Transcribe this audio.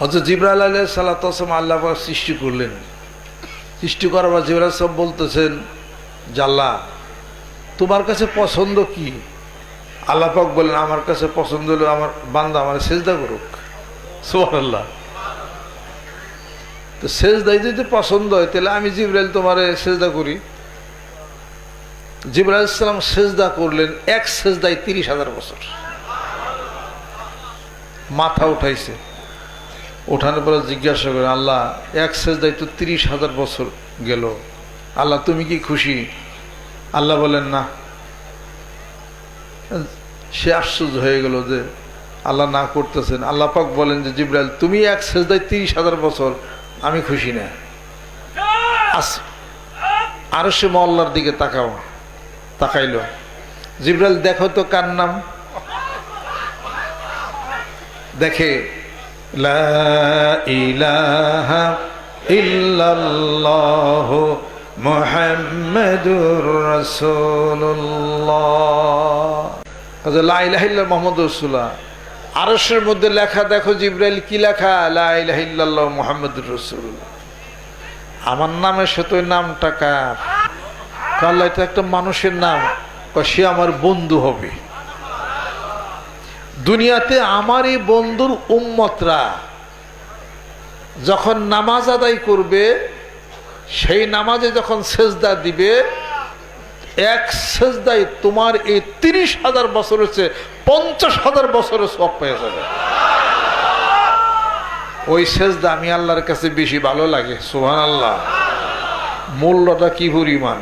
হযরত জিবরাইল আলাইহিস সালাতু ওয়াস সালাম আল্লাহ পাক সৃষ্টি করলেন। সৃষ্টি করার পর জিবরাইল সব বলতেছেন, জাল্লা তোমার কাছে পছন্দ কি? আল্লাহ পাক বলেন, আমার কাছে পছন্দ হলো আমার বান্দা আমার সেজদা করুক। সুবহানাল্লাহ। তো সেজদাই যদি পছন্দ হয় তাহলে আমি জিবরাইল তোমারে সেজদা করি। জিবরাইল আলাইহিস সালাম সেজদা করলেন, এক সেজদায় 30,000 বছর। মাথা উঠাইছে, ওঠানোর পরে জিজ্ঞাসা করেন, আল্লাহ এক সেজদায় তো 30,000 বছর গেল, আল্লাহ তুমি কি খুশি? আল্লাহ বলেন না। সে আশ্চর্য হয়ে গেল যে আল্লাহ না করতেছেন। আল্লাহ পাক বলেন যে জিবরাইল তুমি এক সেজদায় 30,000 বছর, আমি খুশি না। আরো সে মহল্লার দিকে তাকাইল। জিবরাইল দেখো তো কার নাম? দেখে লা ইলাহা ইল্লাল্লাহ মুহাম্মাদুর রাসূলুল্লাহ। লা ইলাহা ইল্লাল্লাহ মুহাম্মাদুর রাসূলুল্লাহ। আরশের মধ্যে লেখা দেখো জিবরাইল কি লেখা? লা ইলাহা ইল্লাল্লাহ মুহাম্মাদুর রাসূলুল্লাহ। আমার নামের সাথে ওই নামটা কার? আল্লাহ এটা একটা মানুষের নাম, সে আমার বন্ধু হবে। দুনিয়াতে আমারই বন্ধুর উম্মতরা যখন নামাজ আদায় করবে, সেই নামাজে যখন সেজদা দিবে, এক সেজদায় তোমার এই 30,000 বছর হচ্ছে 50,000 বছরের সওয়াব পেয়ে যাবে। ওই সেজদা আমি আল্লাহর কাছে বেশি ভালো লাগে। সুবহানাল্লাহ। মূল্যটা কি পরিমাণ!